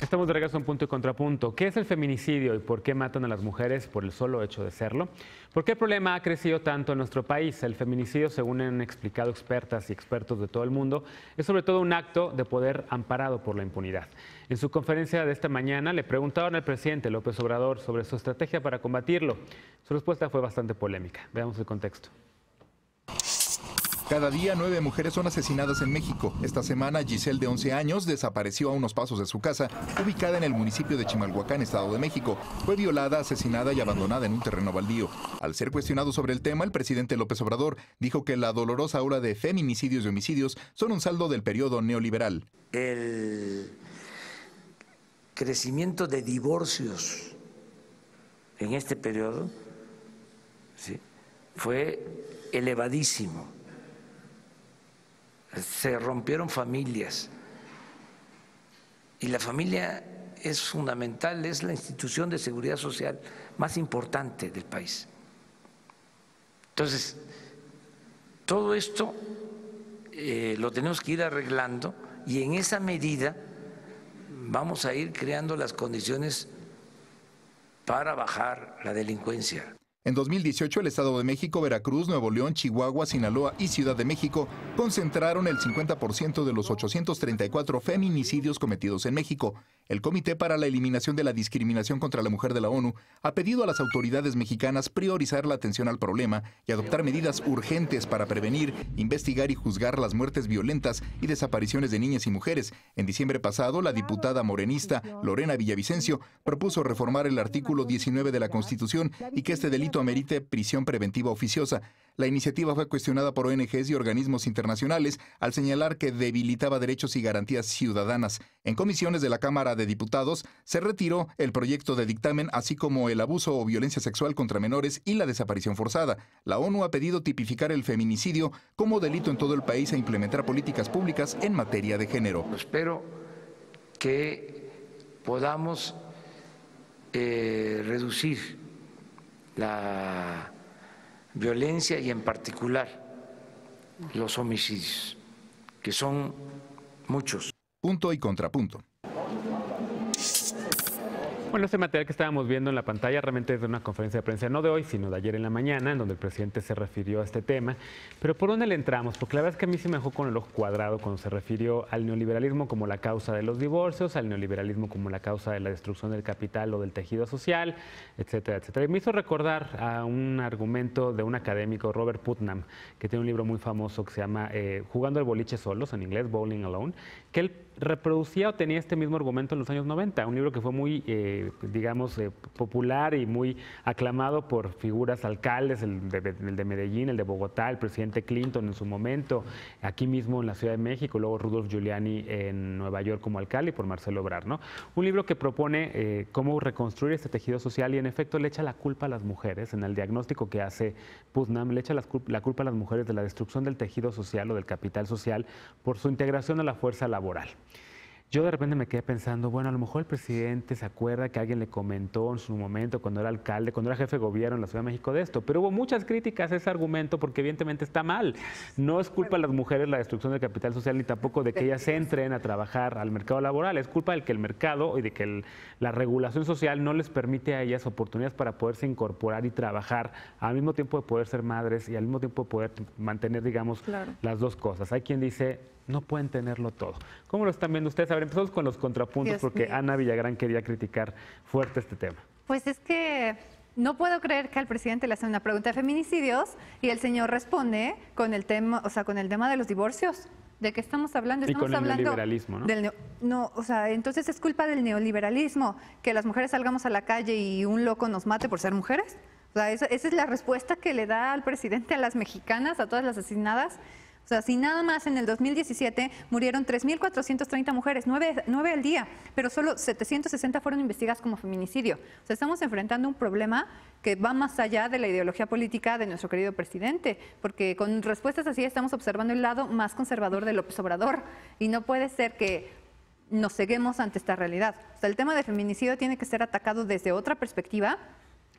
Estamos de regreso en Punto y Contrapunto. ¿Qué es el feminicidio y por qué matan a las mujeres por el solo hecho de serlo? ¿Por qué el problema ha crecido tanto en nuestro país? El feminicidio, según han explicado expertas y expertos de todo el mundo, es sobre todo un acto de poder amparado por la impunidad. En su conferencia de esta mañana le preguntaron al presidente López Obrador sobre su estrategia para combatirlo. Su respuesta fue bastante polémica. Veamos el contexto. Cada día 9 mujeres son asesinadas en México. Esta semana Giselle, de 11 años, desapareció a unos pasos de su casa, ubicada en el municipio de Chimalhuacán, Estado de México. Fue violada, asesinada y abandonada en un terreno baldío. Al ser cuestionado sobre el tema, el presidente López Obrador dijo que la dolorosa ola de feminicidios y homicidios son un saldo del periodo neoliberal. El crecimiento de divorcios en este periodo fue elevadísimo. Se rompieron familias y la familia es fundamental, es la institución de seguridad social más importante del país. Entonces, todo esto lo tenemos que ir arreglando y en esa medida vamos a ir creando las condiciones para bajar la delincuencia. En 2018, el Estado de México, Veracruz, Nuevo León, Chihuahua, Sinaloa y Ciudad de México concentraron el 50% de los 834 feminicidios cometidos en México. El Comité para la Eliminación de la Discriminación contra la Mujer de la ONU ha pedido a las autoridades mexicanas priorizar la atención al problema y adoptar medidas urgentes para prevenir, investigar y juzgar las muertes violentas y desapariciones de niñas y mujeres. En diciembre pasado, la diputada morenista Lorena Villavicencio propuso reformar el artículo 19 de la Constitución y que este delito amerite prisión preventiva oficiosa. La iniciativa fue cuestionada por ONGs y organismos internacionales al señalar que debilitaba derechos y garantías ciudadanas. En comisiones de la Cámara de Diputados se retiró el proyecto de dictamen, así como el abuso o violencia sexual contra menores y la desaparición forzada. La ONU ha pedido tipificar el feminicidio como delito en todo el país e implementar políticas públicas en materia de género. Espero que podamos reducir la violencia y en particular los homicidios, que son muchos. Punto y contrapunto. Bueno, este material que estábamos viendo en la pantalla realmente es de una conferencia de prensa, no de hoy, sino de ayer en la mañana, en donde el presidente se refirió a este tema. Pero ¿por dónde le entramos? Porque la verdad es que a mí se me dejó con el ojo cuadrado cuando se refirió al neoliberalismo como la causa de los divorcios, al neoliberalismo como la causa de la destrucción del capital o del tejido social, etcétera, etcétera. Y me hizo recordar a un argumento de un académico, Robert Putnam, que tiene un libro muy famoso que se llama Jugando el boliche solos, en inglés, Bowling Alone, que él reproducía o tenía este mismo argumento en los años 90, un libro que fue muy, popular y muy aclamado por figuras alcaldes, el de Medellín, el de Bogotá, el presidente Clinton en su momento, aquí mismo en la Ciudad de México, luego Rudolph Giuliani en Nueva York como alcalde y por Marcelo Ebrard, ¿no? Un libro que propone cómo reconstruir este tejido social y en efecto le echa la culpa a las mujeres, en el diagnóstico que hace Putnam, le echa la culpa a las mujeres de la destrucción del tejido social o del capital social por su integración a la fuerza laboral. Yo de repente me quedé pensando, bueno, a lo mejor el presidente se acuerda que alguien le comentó en su momento cuando era alcalde, cuando era jefe de gobierno en la Ciudad de México de esto, pero hubo muchas críticas a ese argumento porque evidentemente está mal. No es culpa de las mujeres la destrucción del capital social ni tampoco de que ellas entren a trabajar al mercado laboral, es culpa de que el mercado y de que la regulación social no les permite a ellas oportunidades para poderse incorporar y trabajar al mismo tiempo de poder ser madres y al mismo tiempo de poder mantener, digamos, las dos cosas. Hay quien dice, no pueden tenerlo todo. ¿Cómo lo están viendo ustedes? A ver, empezamos con los contrapuntos porque Ana Villagrán quería criticar fuerte este tema. Pues es que no puedo creer que al presidente le hacen una pregunta de feminicidios y el señor responde con el tema, con el tema de los divorcios. ¿De qué estamos hablando? Estamos hablando del neoliberalismo, ¿no? Entonces es culpa del neoliberalismo que las mujeres salgamos a la calle y un loco nos mate por ser mujeres. Esa es la respuesta que le da al presidente a las mexicanas, a todas las asesinadas. Si nada más en el 2017 murieron 3.430 mujeres, 9 al día, pero solo 760 fueron investigadas como feminicidio. Estamos enfrentando un problema que va más allá de la ideología política de nuestro querido presidente, porque con respuestas así estamos observando el lado más conservador de López Obrador y no puede ser que nos ceguemos ante esta realidad. El tema de feminicidio tiene que ser atacado desde otra perspectiva,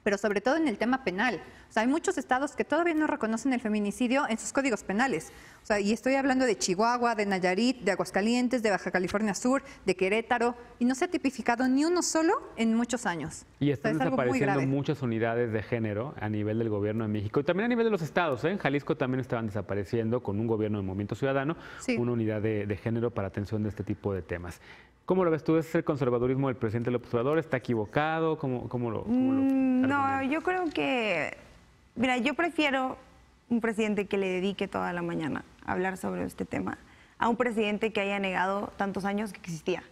pero sobre todo en el tema penal. Hay muchos estados que todavía no reconocen el feminicidio en sus códigos penales. O sea, y estoy hablando de Chihuahua, de Nayarit, de Aguascalientes, de Baja California Sur, de Querétaro, y no se ha tipificado ni uno solo en muchos años. Y están es algo muy desapareciendo grave. muchas unidades de género a nivel del gobierno de México y también a nivel de los estados. En Jalisco también estaban desapareciendo con un gobierno de Movimiento Ciudadano, Sí. una unidad de género para atención de este tipo de temas. ¿Cómo lo ves tú? ¿Es el conservadurismo del presidente López Obrador? ¿Está equivocado? ¿Cómo lo No, argumentas? yo creo que, mira, yo prefiero un presidente que le dedique toda la mañana a hablar sobre este tema a un presidente que haya negado tantos años que existía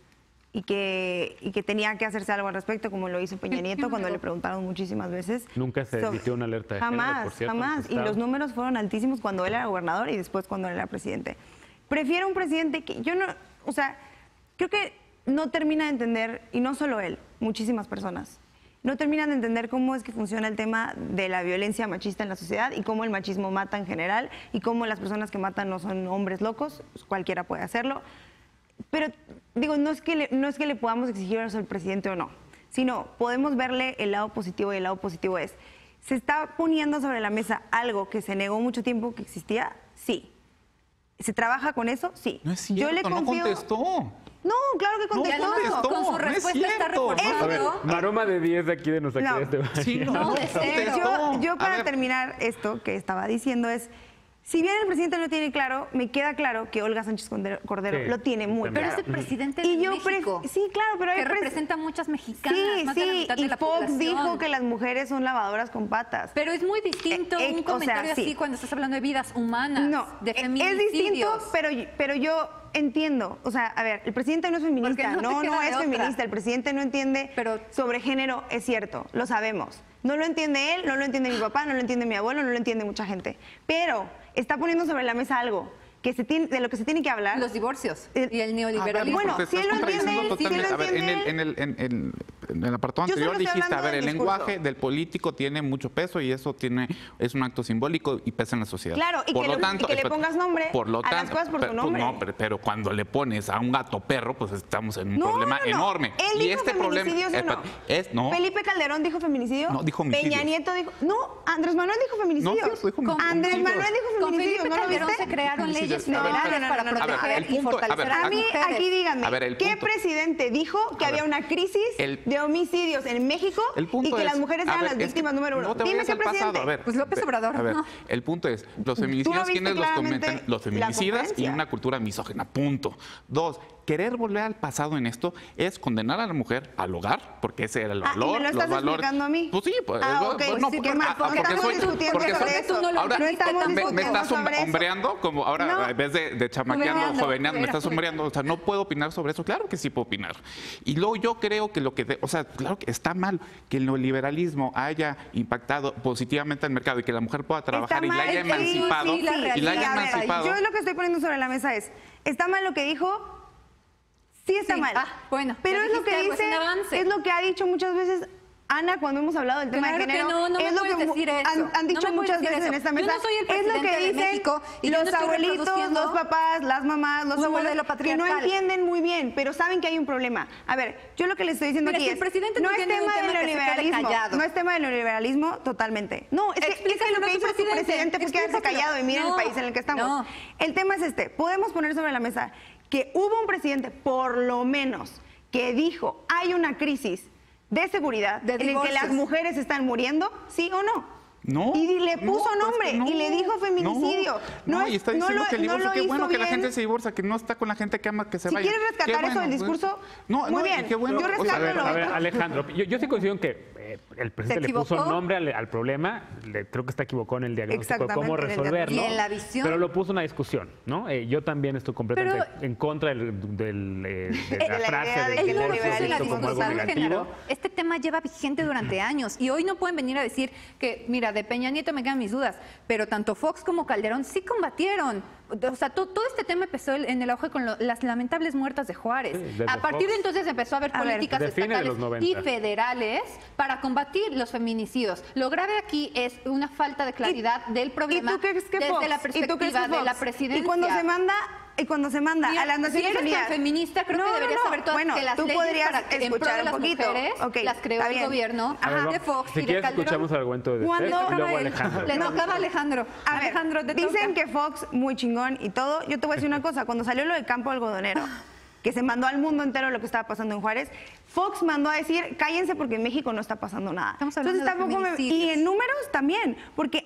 y que tenía que hacerse algo al respecto, como lo hizo Peña Nieto cuando le preguntaron muchísimas veces. Nunca se emitió una alerta de género, por cierto, en Jamás. su Y estado. los números fueron altísimos cuando él era gobernador y después cuando él era presidente. Prefiero un presidente que yo no, o sea, creo que no termina de entender, y no solo él, muchísimas personas, no terminan de entender cómo es que funciona el tema de la violencia machista en la sociedad y cómo el machismo mata en general y cómo las personas que matan no son hombres locos, pues cualquiera puede hacerlo. Pero digo, no es que le podamos exigir eso al presidente o no, sino podemos verle el lado positivo, y el lado positivo es, ¿se está poniendo sobre la mesa algo que se negó mucho tiempo que existía? Sí. ¿Se trabaja con eso? Sí. No es cierto, no contestó. No, claro que contestó. No contestó, Con su no es respuesta está cierto. reforzando. Maroma de 10 de aquí de nuestra No. querida Esteban. Sí, No, de cero. Yo A para ver, terminar esto que estaba diciendo es, si bien el presidente lo tiene claro, me queda claro que Olga Sánchez Cordero Sí, lo tiene muy también. Pero claro. es el presidente de Y yo México, sí, claro, pero que hay representa a muchas mexicanas, Sí, más de la sí, mitad de y la Fox población. dijo que las mujeres son lavadoras con patas. Pero es muy distinto o sea, un comentario sí. así cuando estás hablando de vidas humanas, No, de es feminicidios. distinto, pero yo entiendo. O sea, a ver, el presidente no es Porque feminista. no te No, queda no de es otra. feminista. El presidente no entiende Pero- sobre género, es cierto, lo sabemos. No lo entiende él, no lo entiende mi papá, no lo entiende mi abuelo, no lo entiende mucha gente. Pero está poniendo sobre la mesa algo que de lo que se tiene que hablar. Los divorcios El- y el neoliberalismo. Bueno, te si él estás lo entiende contradiciendo él, si él lo totalmente. A ver, entiende en el apartado Yo solo anterior estoy dijiste, a hablando ver, el del discurso. lenguaje del político tiene mucho peso y eso es un acto simbólico y pesa en la sociedad. Claro, y que le pongas nombre por lo a las cosas por su pero, nombre. No, pero cuando le pones a un gato perro, pues estamos en un No, problema no, no. enorme. Él y dijo este problema feminicidios o no. no. Felipe Calderón dijo feminicidio. No, dijo homicidios. Peña Nieto dijo. No, Andrés Manuel dijo feminicidios. No, cierto, dijo Andrés homicidios. Manuel dijo Con feminicidios. Felipe ¿No lo Calderón viste? se crearon leyes No, federales no, para no, no, no. proteger A ver, el punto- y fortalecer a ver, a A las mí, mujeres. aquí díganme, A ver, el ¿qué punto- presidente dijo que A había ver, una crisis el- de homicidios en México El punto y que es, las mujeres a eran ver, las es que víctimas número uno? No te Dime vayas qué al pasado, presidente. a ver. Pues López Obrador, A ver, no. el punto es, los feminicidios, viste ¿quiénes los claramente cometen? Los la feminicidas y congruencia. una cultura misógina, punto. Dos, querer volver al pasado en esto es condenar a la mujer al hogar, porque ese era el Ah, ¿y valor, me lo estás los valores. explicando a mí? Pues sí, pues, Ah, ok, no, pues sí, porque- qué mal. No porque estamos soy, discutiendo porque sobre soy, eso. Tú no lo ahora dijiste estamos me discutiendo estás sobre eso. hombreando, como ahora No. en vez de chamaqueando, Hombreando, joveneando, me estás era hombreando, o sea, no puedo opinar sobre eso, claro que sí puedo opinar. Y luego yo creo que o sea, claro que está mal que el neoliberalismo haya impactado positivamente al mercado y que la mujer pueda trabajar y la haya sí, emancipado, sí, la y la realidad. haya A ver, emancipado. Yo lo que estoy poniendo sobre la mesa es, ¿está mal lo que dijo? Sí está Sí. mal. Ah, bueno, pero ya es lo dijiste que algo, es dice, un avance. es lo que ha dicho muchas veces Ana cuando hemos hablado del tema Claro de que género. no, no me es lo puedes que decir eso. han dicho No me puedes muchas decir veces en eso. esta Yo mesa. no soy el es lo presidente que de dicen México y yo los no estoy abuelitos, reproduciendo los papás, las mamás, los un abuelos, modelo que no patriarcal. entienden muy bien, pero saben que hay un problema. A ver, yo lo que les estoy diciendo Mira, aquí si el es, presidente no no es entiende tema un del tema, que se quede neoliberalismo, callado. no es tema del neoliberalismo totalmente. No, es que Explícaselo lo a que tu hizo su presidente, presidente fue quedarse explícaselo. callado y miren No, el país en el que estamos. no. El tema es este, podemos poner sobre la mesa que hubo un presidente, por lo menos, que dijo, hay una crisis de seguridad De en el que divorcios. las mujeres están muriendo, ¿sí o no? No. Y le puso no, nombre pues, no, y le dijo feminicidio. No, es- y está diciendo que el no divorcio, lo qué bueno hizo que la bien. gente se divorcia, que no está con la gente que ama que se Si vaya. quieres rescatar Qué eso del bueno, pues. discurso, No, muy no, y bien. qué bueno, Yo o sea, rescato lo A ver, otro. Alejandro, yo sí coincido en que el presidente le puso equivocó? nombre al problema, creo que está equivocado en el diagnóstico de cómo Exactamente, en el resolverlo. diagnóstico. Y en la visión. Pero lo puso en una discusión, ¿no? Yo también estoy completamente en contra de la la frase idea de del que Él no lo neoliberalismo puso en la como algo discusión de negativo. género. Este tema lleva vigente durante años y hoy no pueden venir a decir que, mira, de Peña Nieto me quedan mis dudas, pero tanto Fox como Calderón sí combatieron. O sea, todo este tema empezó en el auge con las lamentables muertas de Juárez. Sí, desde A partir de Fox. entonces empezó a haber A ver, políticas desde fines de estatales los 90. y federales para combatir los feminicidios. Lo grave aquí es una falta de claridad del problema ¿Y tú crees que desde Fox? la ¿Y tú crees perspectiva que de la Fox? presidencia. Y cuando se manda y cuando se manda a las Naciones si eres Unidas. tan feminista, creo que deberías saber todas bueno, que las tú leyes podrías para en pro escuchar de un las poquito. mujeres Okay, las creó está el bien. gobierno de Fox Si y de quieres, Calderón. escuchamos el argumento de ¿Cuándo? Steph y luego A ver, Alejandro. Le tocaba a Alejandro. A ver, Alejandro, te dicen toca. que Fox muy chingón y todo. Yo te voy a decir una cosa. Cuando salió lo del campo algodonero, que se mandó al mundo entero lo que estaba pasando en Juárez, Fox mandó a decir, cállense porque en México no está pasando nada. Estamos hablando Entonces de tampoco feminicidios. y en números también, porque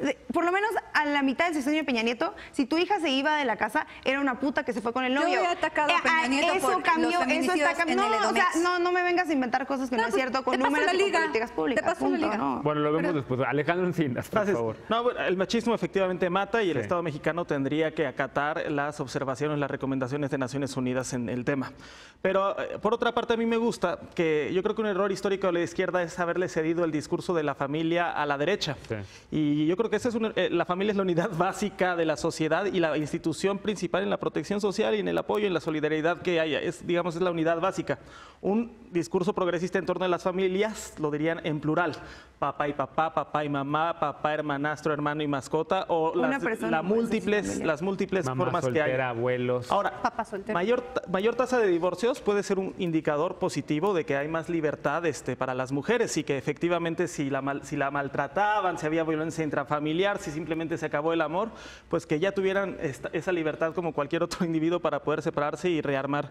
antes, por lo menos a la mitad del sexenio de Peña Nieto, si tu hija se iba de la casa, era una puta que se fue con el novio. Yo he atacado a Peña Nieto eso por cambió, los eso feminicidios está en el cambiando. No, o sea, Edomex. no me vengas a inventar cosas que no, es pues, cierto, con te paso números la y con liga. políticas públicas. Te paso la punto, liga. no. Bueno, lo vemos después. Alejandro Encinas, por Gracias. favor. No, bueno, el machismo efectivamente mata y el Sí. Estado mexicano tendría que acatar las observaciones, las recomendaciones de Naciones Unidas en el tema. Pero por otra parte a mí me gusta que yo creo que un error histórico de la izquierda es haberle cedido el discurso de la familia a la derecha. Sí. Y yo creo que esa es la familia es la unidad básica de la sociedad y la institución principal en la protección social y en el apoyo y en la solidaridad que haya. Digamos, es la unidad básica. Un discurso progresista en torno a las familias lo dirían en plural. Papá y papá, papá y mamá, papá, hermanastro, hermano y mascota, o Una persona las puede ser múltiples, familia. las múltiples Mamá formas que hay. soltera, abuelos. Ahora, Papá soltero. mayor tasa de divorcios puede ser un indicador positivo de que hay más libertad para las mujeres y que efectivamente si la maltrataban, si había violencia intrafamiliar, si simplemente se acabó el amor, pues que ya tuvieran esa libertad como cualquier otro individuo para poder separarse y rearmar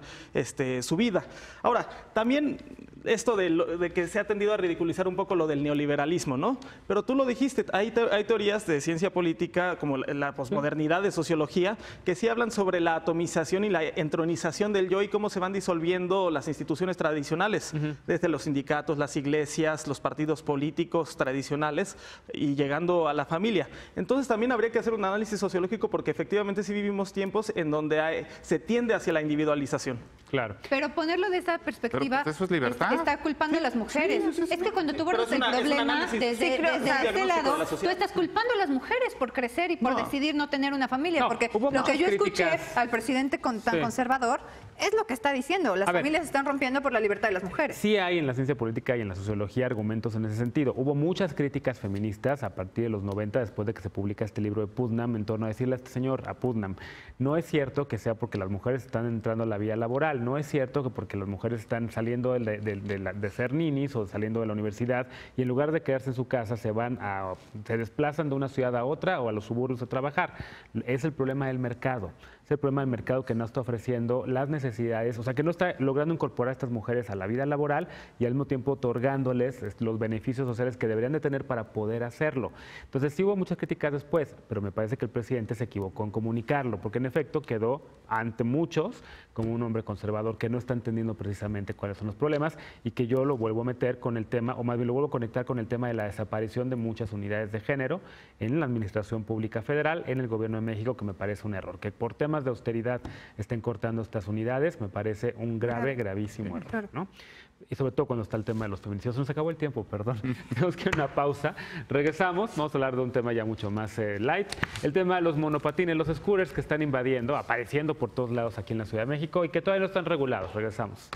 su vida. Ahora, también esto de que se ha tendido a ridiculizar un poco lo del neoliberalismo, ¿no? Pero tú lo dijiste, hay teorías de ciencia política como la posmodernidad de sociología que sí hablan sobre la atomización y la entronización del yo y cómo se van disolviendo las instituciones tradicionales, desde los sindicatos, las iglesias, los partidos políticos tradicionales y llegando a la familia. Entonces también habría que hacer un análisis sociológico porque efectivamente sí vivimos tiempos en donde se tiende hacia la individualización. Claro. Pero ponerlo de esa perspectiva Pero, pues, eso es libertad. Está culpando a las mujeres. Es que cuando tú Pero abordas es el un problema análisis. desde Sí, creo, este diagnóstico de lado, la tú sociedad. estás culpando a las mujeres por crecer y por decidir no tener una familia. No, porque hubo lo que muchas yo escuché críticas. al presidente tan Sí. conservador es lo que está diciendo. Las A ver. familias se están rompiendo por la libertad de las mujeres. Sí hay en la ciencia política y en la sociología argumentos en ese sentido. Hubo muchas críticas feministas a partir de los 90, después de que se publica este libro de Putnam, en torno a decirle a este señor, a Putnam, no es cierto que sea porque las mujeres están entrando a la vía laboral, no es cierto que porque las mujeres están saliendo de ser ninis o saliendo de la universidad y en lugar de quedarse en su casa se desplazan de una ciudad a otra o a los suburbios a trabajar. Es el problema del mercado. Es el problema del mercado que no está ofreciendo las necesidades, o sea, que no está logrando incorporar a estas mujeres a la vida laboral y al mismo tiempo otorgándoles los beneficios sociales que deberían de tener para poder hacerlo. Entonces sí hubo muchas críticas después, pero me parece que el presidente se equivocó en comunicarlo, porque en efecto quedó ante muchos como un hombre conservador que no está entendiendo precisamente cuáles son los problemas y que yo lo vuelvo a meter con el tema, o más bien lo vuelvo a conectar con el tema de la desaparición de muchas unidades de género en la Administración Pública Federal, en el Gobierno de México, que me parece un error. Que por temas de austeridad estén cortando estas unidades, me parece un gravísimo error, ¿no? Y sobre todo cuando está el tema de los feminicidios. Nos acabó el tiempo, perdón. Tenemos que ir a una pausa. Regresamos, vamos a hablar de un tema ya mucho más light. El tema de los monopatines, los scooters que están apareciendo por todos lados aquí en la Ciudad de México y que todavía no están regulados. Regresamos.